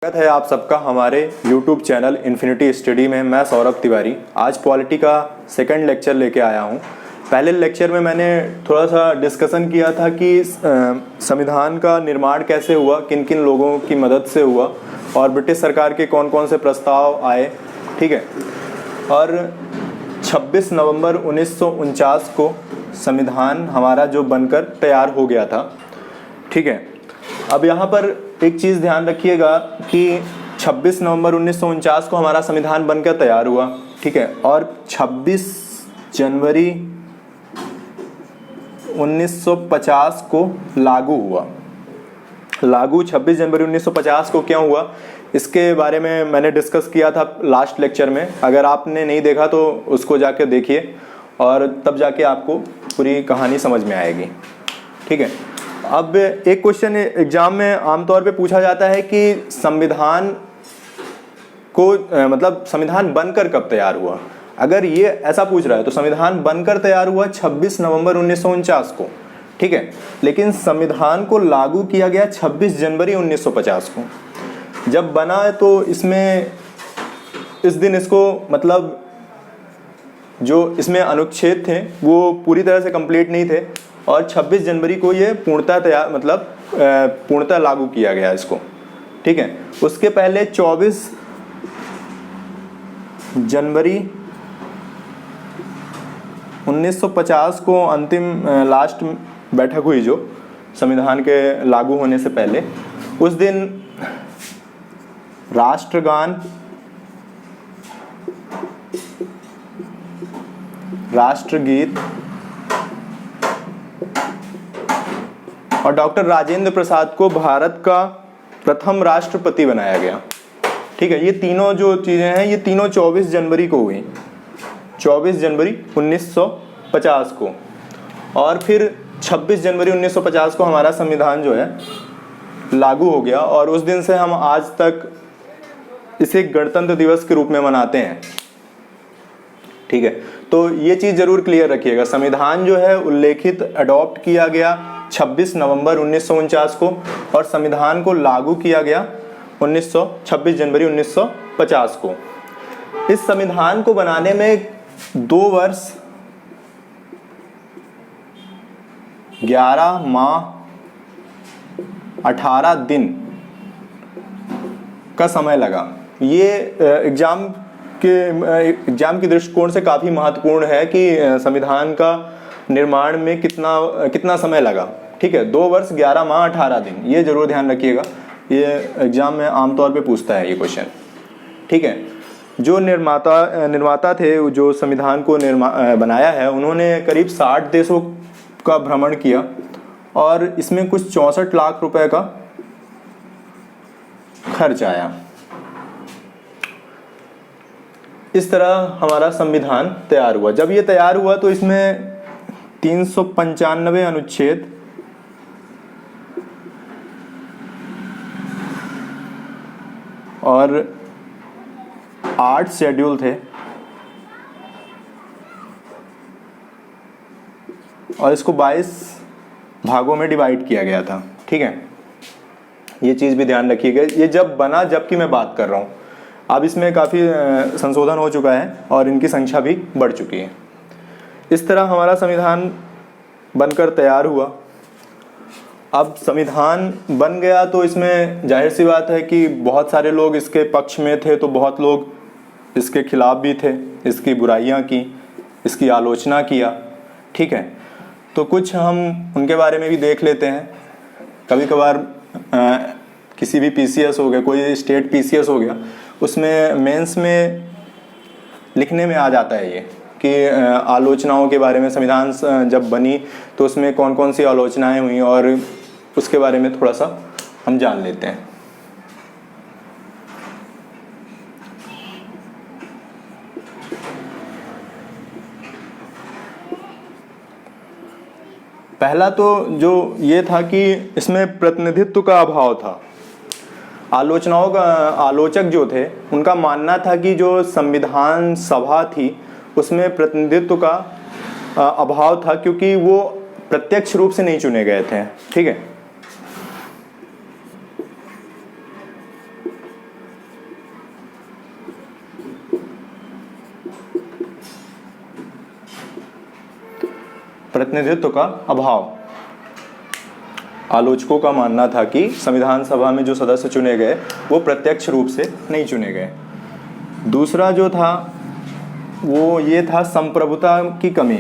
स्वागत है आप सबका हमारे YouTube चैनल इन्फिनिटी स्टडी में। मैं सौरभ तिवारी आज पॉलिटी का सेकंड लेक्चर लेके आया हूँ। पहले लेक्चर में मैंने थोड़ा सा डिस्कशन किया था कि संविधान का निर्माण कैसे हुआ, किन किन लोगों की मदद से हुआ और ब्रिटिश सरकार के कौन कौन से प्रस्ताव आए। ठीक है, और 26 नवंबर 1949 को संविधान हमारा जो बनकर तैयार हो गया था। ठीक है, अब यहाँ पर एक चीज़ ध्यान रखिएगा कि 26 नवंबर 1949 को हमारा संविधान बनकर तैयार हुआ। ठीक है, और 26 जनवरी 1950 को लागू हुआ। लागू 26 जनवरी 1950 को क्यों हुआ, इसके बारे में मैंने डिस्कस किया था लास्ट लेक्चर में। अगर आपने नहीं देखा तो उसको जाके देखिए और तब जाके आपको पूरी कहानी समझ में आएगी। ठीक है, अब एक क्वेश्चन एग्जाम में आमतौर पे पूछा जाता है कि संविधान को मतलब संविधान बनकर कब तैयार हुआ। अगर ये ऐसा पूछ रहा है तो संविधान बनकर तैयार हुआ 26 नवंबर 1949 को। ठीक है, लेकिन संविधान को लागू किया गया 26 जनवरी 1950 को। जब बना है तो इसमें इस दिन इसको मतलब जो इसमें अनुच्छेद थे वो पूरी तरह से कंप्लीट नहीं थे और 26 जनवरी को ये पूर्णतः तैयार मतलब पूर्णतः लागू किया गया इसको। ठीक है, उसके पहले 24 जनवरी 1950 को अंतिम लास्ट बैठक हुई जो संविधान के लागू होने से पहले। उस दिन राष्ट्रगान, राष्ट्रगीत और डॉक्टर राजेंद्र प्रसाद को भारत का प्रथम राष्ट्रपति बनाया गया। ठीक है, ये तीनों जो चीज़ें हैं ये तीनों 24 जनवरी को हुई, 24 जनवरी 1950 को। और फिर 26 जनवरी 1950 को हमारा संविधान जो है लागू हो गया और उस दिन से हम आज तक इसे गणतंत्र दिवस के रूप में मनाते हैं। ठीक है, तो ये चीज़ जरूर क्लियर रखिएगा, संविधान जो है उल्लेखित अडॉप्ट किया गया 26 नवंबर 1949 को और संविधान को लागू किया गया 26 जनवरी 1950 को। इस संविधान को बनाने में 2 वर्ष 11 माह 18 दिन का समय लगा। ये एग्जाम के दृष्टिकोण से काफ़ी महत्वपूर्ण है कि संविधान का निर्माण में कितना समय लगा। ठीक है, 2 वर्ष 11 माह 18 दिन, ये जरूर ध्यान रखिएगा, ये एग्जाम में आमतौर पे पूछता है ये क्वेश्चन। ठीक है, जो निर्माता थे जो संविधान को बनाया है उन्होंने करीब 60 देशों का भ्रमण किया और इसमें कुछ 64 लाख रुपए का खर्च आया। इस तरह हमारा संविधान तैयार हुआ। जब ये तैयार हुआ तो इसमें 395 अनुच्छेद और 8 शेड्यूल थे और इसको 22 भागों में डिवाइड किया गया था। ठीक है, ये चीज़ भी ध्यान रखिएगा। ये जब बना जबकि मैं बात कर रहा हूँ, अब इसमें काफ़ी संशोधन हो चुका है और इनकी संख्या भी बढ़ चुकी है। इस तरह हमारा संविधान बनकर तैयार हुआ। अब संविधान बन गया तो इसमें जाहिर सी बात है कि बहुत सारे लोग इसके पक्ष में थे तो बहुत लोग इसके खिलाफ भी थे, इसकी बुराइयां की, इसकी आलोचना किया। ठीक है, तो कुछ हम उनके बारे में भी देख लेते हैं। कभी कभार किसी भी पीसीएस हो गया, कोई स्टेट पीसीएस हो गया, उसमें मेंस में लिखने में आ जाता है ये कि आलोचनाओं के बारे में संविधान जब बनी तो उसमें कौन कौन सी आलोचनाएं हुई और उसके बारे में थोड़ा सा हम जान लेते हैं। पहला तो जो ये था कि इसमें प्रतिनिधित्व का अभाव था। आलोचक जो थे उनका मानना था कि जो संविधान सभा थी उसमें प्रतिनिधित्व का अभाव था क्योंकि वो प्रत्यक्ष रूप से नहीं चुने गए थे। ठीक है, प्रतिनिधित्व का अभाव। आलोचकों का मानना था कि संविधान सभा में जो सदस्य चुने गए वो प्रत्यक्ष रूप से नहीं चुने गए। दूसरा जो था वो ये था संप्रभुता की कमी।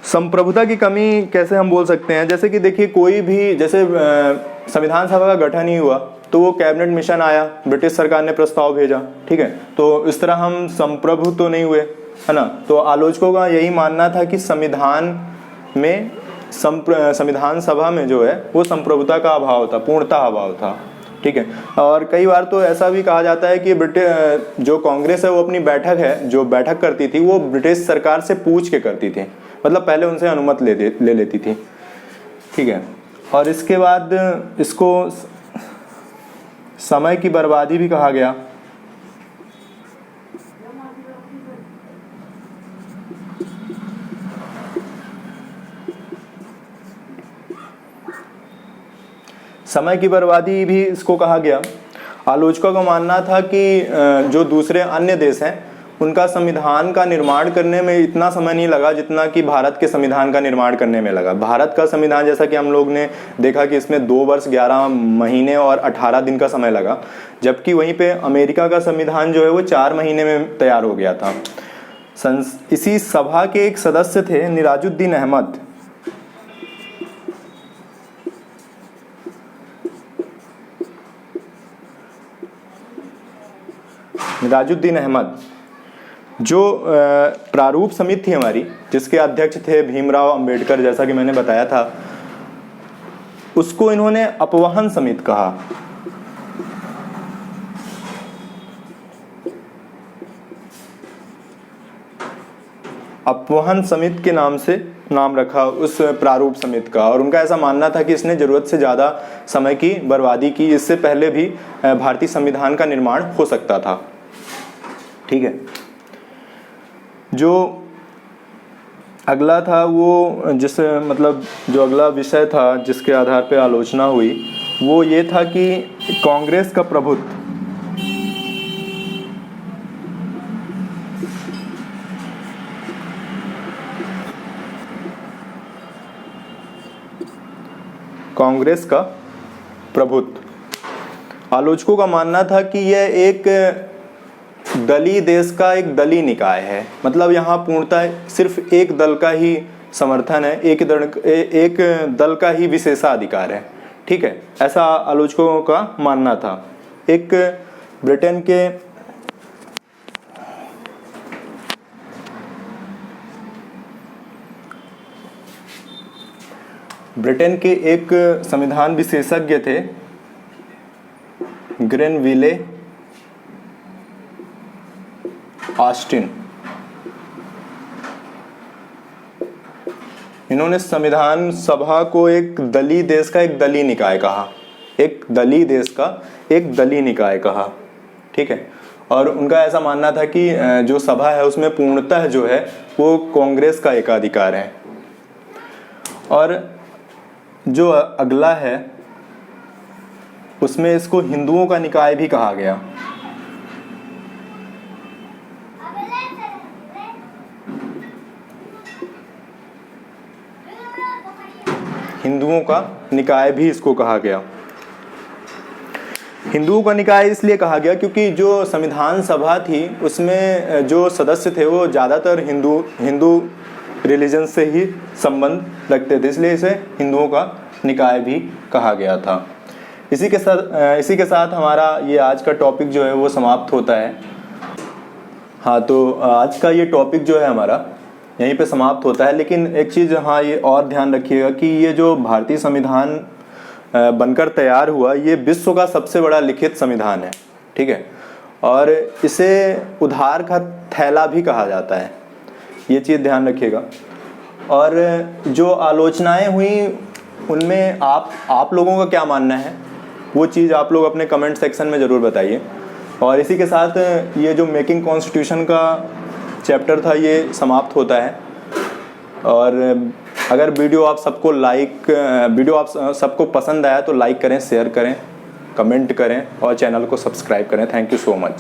संप्रभुता की कमी कैसे हम बोल सकते हैं, जैसे कि देखिए कोई भी, जैसे संविधान सभा का गठन ही हुआ तो वो कैबिनेट मिशन आया, ब्रिटिश सरकार ने प्रस्ताव भेजा, ठीक है, तो इस तरह हम संप्रभु तो नहीं हुए, है ना। तो आलोचकों का यही मानना था कि संविधान में संविधान सभा में जो है वो संप्रभुता का अभाव था, पूर्णता अभाव था, ठीक है। और कई बार तो ऐसा भी कहा जाता है कि ब्रिटिश जो कांग्रेस है वो अपनी बैठक है, जो बैठक करती थी वो ब्रिटिश सरकार से पूछ के करती थी, मतलब पहले उनसे अनुमति ले लेती थी, ठीक है। और इसके बाद इसको समय की बर्बादी भी कहा गया। समय की बर्बादी भी इसको कहा गया। आलोचकों का मानना था कि जो दूसरे अन्य देश हैं उनका संविधान का निर्माण करने में इतना समय नहीं लगा जितना कि भारत के संविधान का निर्माण करने में लगा। भारत का संविधान जैसा कि हम लोग ने देखा कि इसमें 2 वर्ष 11 महीने और 18 दिन का समय लगा, जबकि वहीं पे अमेरिका का संविधान जो है वो 4 महीने में तैयार हो गया था। इसी सभा के एक सदस्य थे निराजुद्दीन अहमद। निराजुद्दीन अहमद जो प्रारूप समिति थी हमारी, जिसके अध्यक्ष थे भीमराव अंबेडकर, जैसा कि मैंने बताया था, उसको इन्होंने अपवहन समिति कहा। अपवहन समिति के नाम से नाम रखा उस प्रारूप समिति का, और उनका ऐसा मानना था कि इसने जरूरत से ज़्यादा समय की बर्बादी की, इससे पहले भी भारतीय संविधान का निर्माण हो सकता था, ठीक है। जो अगला था वो मतलब जो अगला विषय था जिसके आधार पर आलोचना हुई वो ये था कि कांग्रेस का प्रभुत्व। कांग्रेस का प्रभुत्व। आलोचकों का मानना था कि यह एक दलीय देश का एक दलीय निकाय है, मतलब यहाँ पूर्णतः सिर्फ एक दल का ही समर्थन है, एक दल का ही विशेषाधिकार है, ठीक है, ऐसा आलोचकों का मानना था। एक ब्रिटेन के एक संविधान विशेषज्ञ थे ग्रेनविले ऑस्टिन। इन्होंने संविधान सभा को एक दलीय देश का एक दलीय निकाय कहा, एक दलीय देश का एक दलीय निकाय कहा, ठीक है। और उनका ऐसा मानना था कि जो सभा है उसमें पूर्णतः जो है वो कांग्रेस का एकाधिकार है। और जो अगला है उसमें इसको हिंदुओं का निकाय भी कहा गया। हिंदुओं का निकाय भी इसको कहा गया। हिंदुओं का निकाय इसलिए कहा गया क्योंकि जो संविधान सभा थी उसमें जो सदस्य थे वो ज़्यादातर हिंदू रिलीजन से ही संबंध रखते थे, इसलिए इसे हिंदुओं का निकाय भी कहा गया था। इसी के साथ हमारा ये आज का टॉपिक जो है वो समाप्त होता है। हाँ, तो आज का ये टॉपिक जो है हमारा यहीं पे समाप्त होता है। लेकिन एक चीज़ हाँ ये और ध्यान रखिएगा कि ये जो भारतीय संविधान बनकर तैयार हुआ ये विश्व का सबसे बड़ा लिखित संविधान है, ठीक है, और इसे उधार का थैला भी कहा जाता है, ये चीज़ ध्यान रखिएगा। और जो आलोचनाएं हुई उनमें आप लोगों का क्या मानना है वो चीज़ आप लोग अपने कमेंट सेक्शन में ज़रूर बताइए। और इसी के साथ ये जो मेकिंग कॉन्स्टिट्यूशन का चैप्टर था ये समाप्त होता है। और अगर वीडियो आप सबको पसंद आया तो लाइक करें, शेयर करें कमेंट करें और चैनल को सब्सक्राइब करें। Thank you so much.